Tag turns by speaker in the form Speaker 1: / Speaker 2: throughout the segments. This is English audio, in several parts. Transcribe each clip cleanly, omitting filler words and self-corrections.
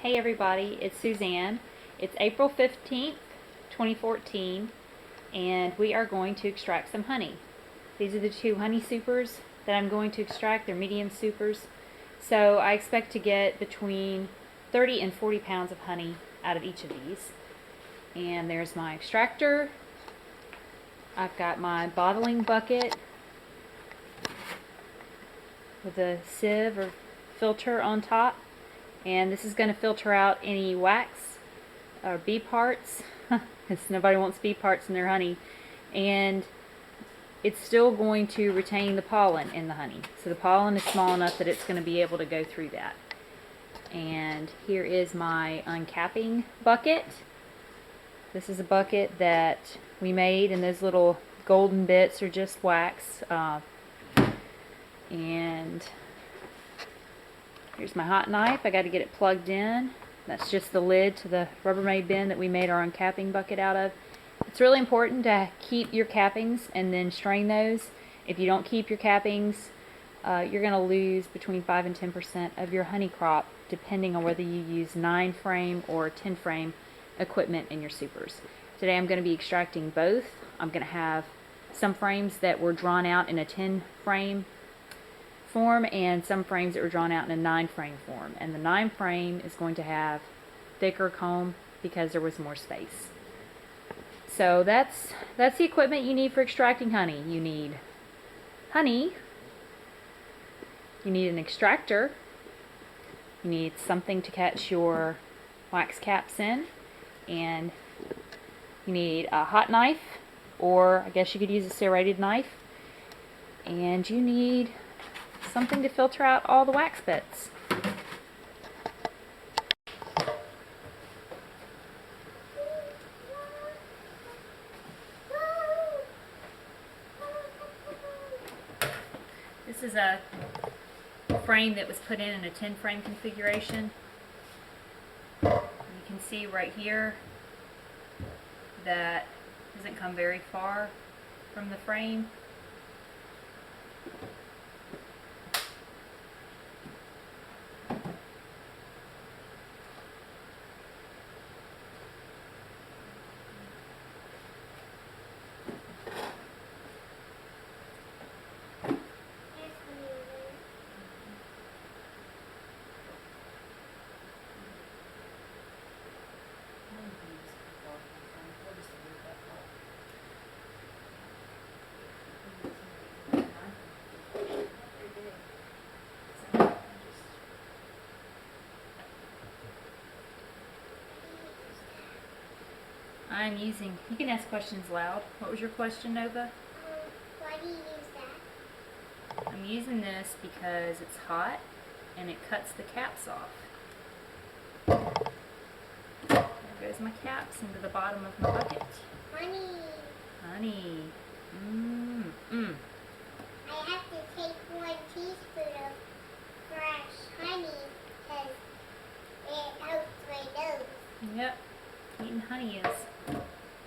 Speaker 1: Hey everybody, it's Suzanne. It's April 15th, 2014, and we are going to extract some honey. These are the two honey supers that I'm going to extract. They're medium supers. So I expect to get between 30 and 40 pounds of honey out of each of these. And there's my extractor. I've got my bottling bucket with a sieve or filter on top. And this is going to filter out any wax or bee parts, because nobody wants bee parts in their honey. And it's still going to retain the pollen in the honey. So the pollen is small enough that it's going to be able to go through that. And here is my uncapping bucket. This is a bucket that we made, and those little golden bits are just wax. And here's my hot knife. I got to get it plugged in. That's just the lid to the Rubbermaid bin that we made our uncapping bucket out of. It's really important to keep your cappings and then strain those. If you don't keep your cappings, you're going to lose between 5 and 10% of your honey crop, depending on whether you use 9-frame or 10-frame equipment in your supers. Today I'm going to be extracting both. I'm going to have some frames that were drawn out in a 10-frame form and some frames that were drawn out in a 9-frame form. And the 9-frame is going to have thicker comb because there was more space. So that's the equipment you need for extracting honey. You need honey, you need an extractor, you need something to catch your wax caps in, and you need a hot knife, or I guess you could use a serrated knife, and you need something to filter out all the wax bits. This is a frame that was put in a 10-frame configuration. You can see right here that it doesn't come very far from the frame. I'm using, you can ask questions loud. What was your question, Nova?
Speaker 2: Why do you use that?
Speaker 1: I'm using this because it's hot and it cuts the caps off. There goes my caps into the bottom of my bucket.
Speaker 2: Honey.
Speaker 1: Honey.
Speaker 2: I have to take 1 teaspoon of fresh honey because it helps my nose.
Speaker 1: Yep. Eating honey is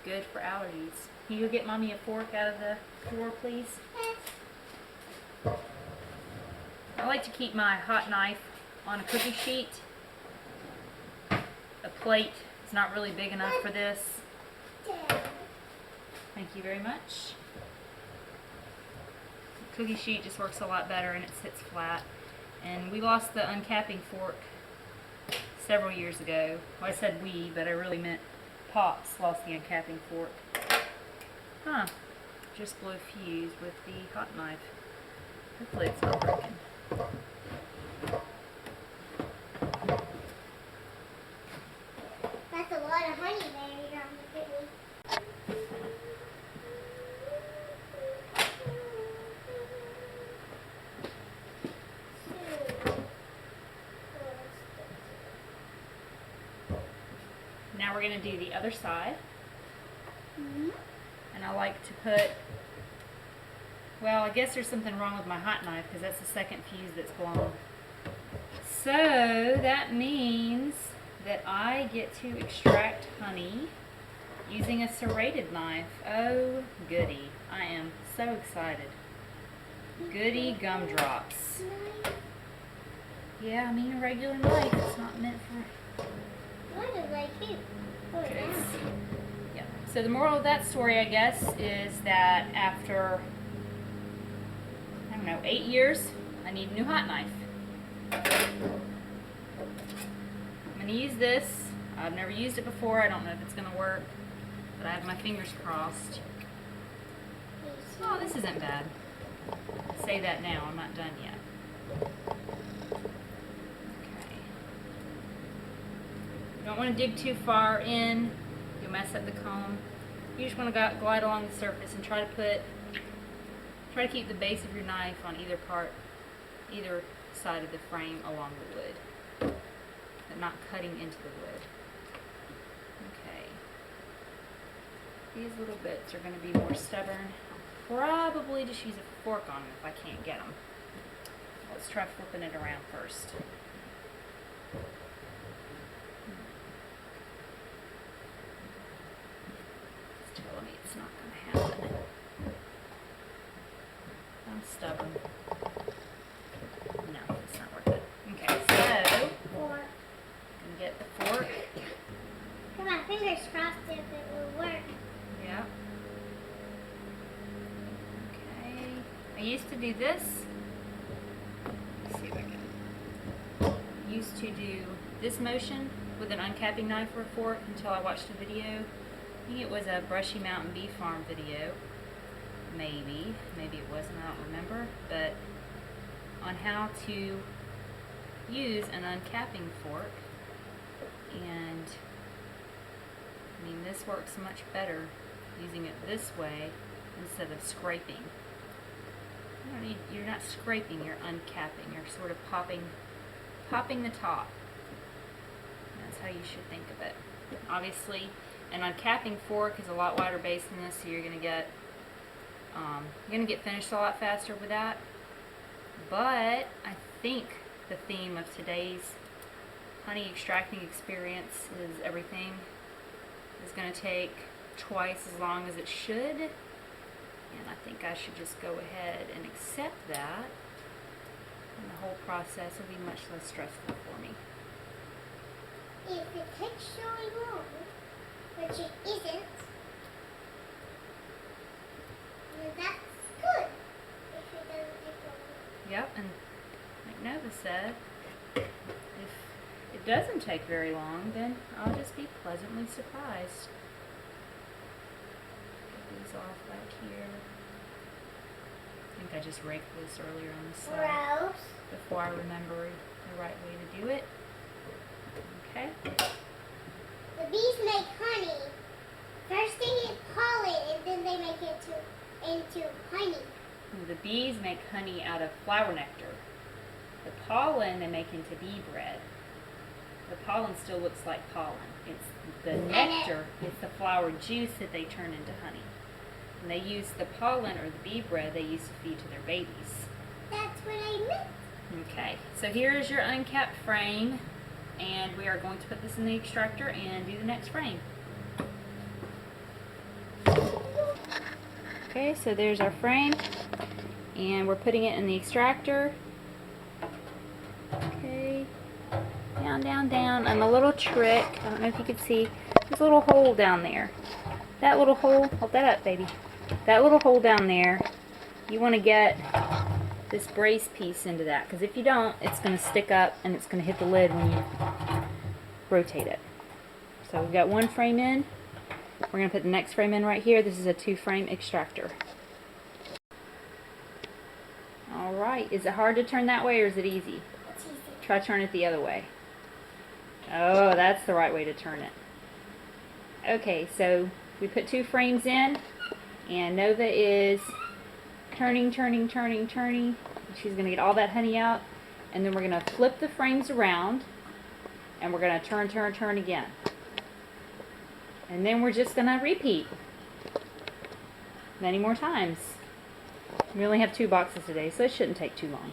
Speaker 1: good for allergies. Can you go get Mommy a fork out of the drawer, please?
Speaker 2: Yes.
Speaker 1: I like to keep my hot knife on a cookie sheet. A plate is not really big enough for this. Thank you very much. The cookie sheet just works a lot better and it sits flat. And we lost the uncapping fork several years ago. Well, I said we, but I really meant Pops lost the uncapping fork. Just blew a fuse with the hot knife. Hopefully it's not broken.
Speaker 2: That's a lot of honey there on the cookie.
Speaker 1: Now we're going to do the other side.
Speaker 2: Mm-hmm.
Speaker 1: And I like to put, well, I guess there's something wrong with my hot knife because that's the second fuse that's blown. So that means that I get to extract honey using a serrated knife. Oh goody, I am so excited. Goody gumdrops. Yeah, I mean a regular knife. It's not meant for So the moral of that story, I guess, is that after, I don't know, 8 years, I need a new hot knife. I'm going to use this. I've never used it before. I don't know if it's going to work, but I have my fingers crossed. Oh, this isn't bad. I say that now. I'm not done yet. Okay. You don't want to dig too far in. You'll mess up the comb. You just want to glide along the surface and try to keep the base of your knife on either side of the frame along the wood, but not cutting into the wood. Okay. These little bits are going to be more stubborn. I'll probably just use a fork on them if I can't get them. Let's try flipping it around first. It's telling me it's not going to happen. I'm stubborn. No, it's not worth it. Okay, so
Speaker 2: Fork.
Speaker 1: I'm going to get the fork.
Speaker 2: Come on, fingers crossed if it will work.
Speaker 1: Yeah. Okay. I used to do this. Let's see if I can. Used to do this motion with an uncapping knife or a fork until I watched a video. I think it was a Brushy Mountain Bee Farm video. Maybe it wasn't, I don't remember, but on how to use an uncapping fork. And I mean, this works much better using it this way instead of scraping. You're not scraping, you're uncapping. You're sort of popping the top. That's how you should think of it. Obviously, an uncapping fork is a lot wider base than this, so you're gonna get finished a lot faster with that. But I think the theme of today's honey extracting experience is everything is going to take twice as long as it should, and I think I should just go ahead and accept that, and the whole process will be much less stressful for me.
Speaker 2: If it takes so long, which it isn't, then that's good. If it doesn't take long.
Speaker 1: Yep, and like Nova said, if it doesn't take very long, then I'll just be pleasantly surprised. Get these off back here. I think I just raked this earlier on the side
Speaker 2: Gross.
Speaker 1: before I remember the right way to do it. Okay.
Speaker 2: The bees make honey. First they get pollen, and then they make it into honey.
Speaker 1: The bees make honey out of flower nectar. The pollen they make into bee bread. The pollen still looks like pollen. It's the nectar, it's the flower juice that they turn into honey. And they use the pollen or the bee bread they used to feed to their babies.
Speaker 2: That's what I meant.
Speaker 1: Okay, so here is your uncapped frame, and we are going to put this in the extractor and do the next frame. Okay, so there's our frame, and we're putting it in the extractor. Okay, down, down, down, and a little trick, I don't know if you can see, there's a little hole down there. That little hole, hold that up, baby. That little hole down there, you want to get this brace piece into that, because if you don't, it's going to stick up and it's going to hit the lid when you rotate it. So we've got one frame in. We're going to put the next frame in right here. This is a 2-frame extractor. Alright, is it hard to turn that way or is it easy?
Speaker 2: It's easy.
Speaker 1: Try turn it the other way. Oh, that's the right way to turn it. Okay, so we put 2 frames in, and Nova is turning. She's going to get all that honey out, and then we're going to flip the frames around, and we're going to turn again. And then we're just going to repeat many more times. We only have 2 boxes today, so it shouldn't take too long.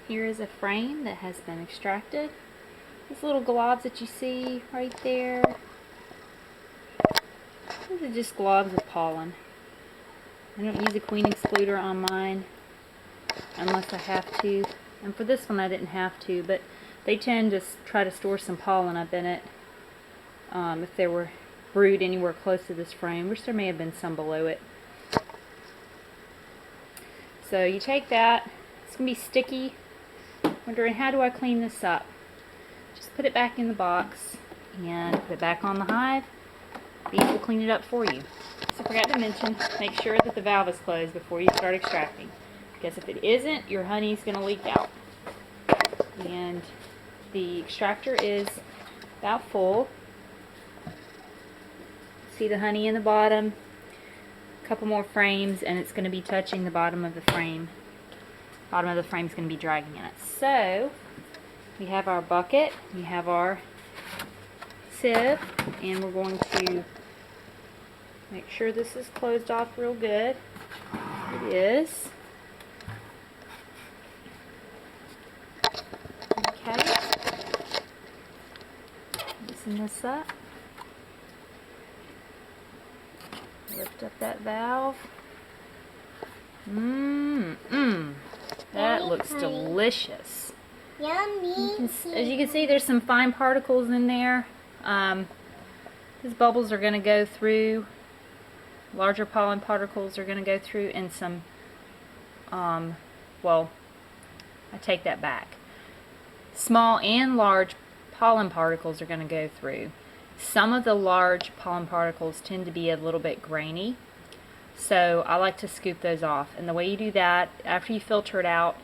Speaker 1: Here is a frame that has been extracted. These little globs that you see right there, these are just globs of pollen. I don't use a queen excluder on mine unless I have to. And for this one I didn't have to, but they tend to try to store some pollen up in it if there were brood anywhere close to this frame, which there may have been some below it. So you take that, it's going to be sticky. Wondering, how do I clean this up? Just put it back in the box and put it back on the hive. These will clean it up for you. So I forgot to mention, make sure that the valve is closed before you start extracting, because if it isn't, your honey's going to leak out. And the extractor is about full. See the honey in the bottom, a couple more frames, and it's going to be touching the bottom of the frame. Bottom of the frame is going to be dragging in it. So we have our bucket, we have our sieve, and we're going to make sure this is closed off real good. It is. Okay. Loosen this up. Lift up that valve. That looks delicious.
Speaker 2: Yummy.
Speaker 1: As you can see, there's some fine particles in there. These bubbles are going to go through. Larger pollen particles are going to go through, and some, well, I take that back. Small and large pollen particles are going to go through. Some of the large pollen particles tend to be a little bit grainy, so I like to scoop those off. And the way you do that, after you filter it out,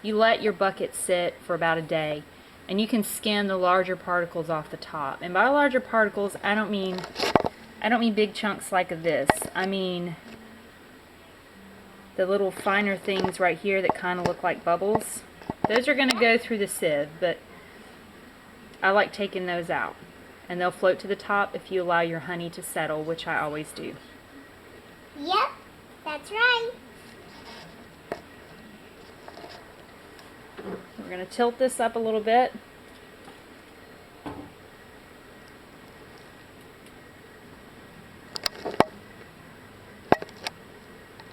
Speaker 1: you let your bucket sit for about a day, and you can skim the larger particles off the top. And by larger particles, I don't mean big chunks like this. I mean the little finer things right here that kind of look like bubbles. Those are going to go through the sieve, but I like taking those out. And they'll float to the top if you allow your honey to settle, which I always do.
Speaker 2: Yep, that's right.
Speaker 1: We're going to tilt this up a little bit.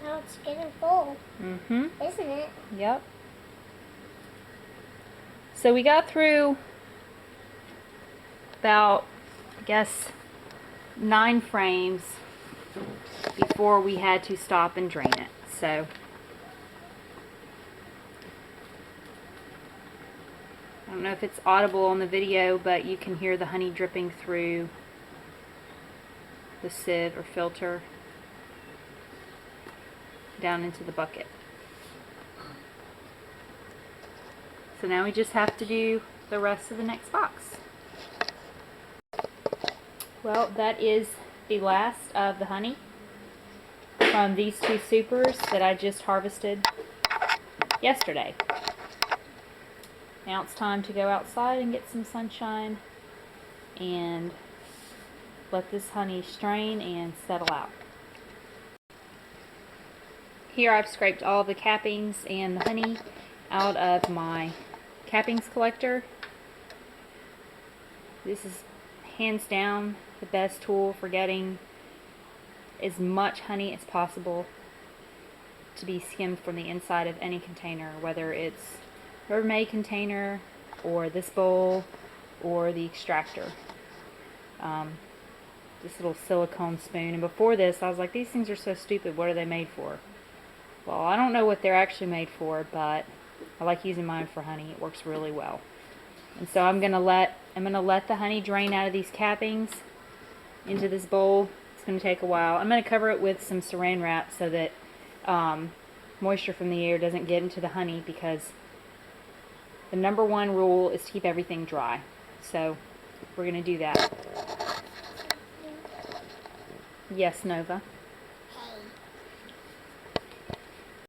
Speaker 2: Now it's getting full, isn't it?
Speaker 1: Yep. So we got through about, I guess, 9 frames before we had to stop and drain it. So I don't know if it's audible on the video, but you can hear the honey dripping through the sieve or filter down into the bucket. So now we just have to do the rest of the next box. Well, that is the last of the honey from these 2 supers that I just harvested yesterday. Now it's time to go outside and get some sunshine and let this honey strain and settle out. Here I've scraped all the cappings and the honey out of my cappings collector. This is hands down the best tool for getting as much honey as possible to be skimmed from the inside of any container, whether it's a Rubbermaid container or this bowl or the extractor. This little silicone spoon. And before this I was like, these things are so stupid, what are they made for? Well, I don't know what they're actually made for, but I like using mine for honey. It works really well. And so I'm gonna let the honey drain out of these cappings into this bowl. It's gonna take a while. I'm gonna cover it with some saran wrap so that moisture from the air doesn't get into the honey, because the number 1 rule is to keep everything dry. So we're gonna do that. Yes, Nova.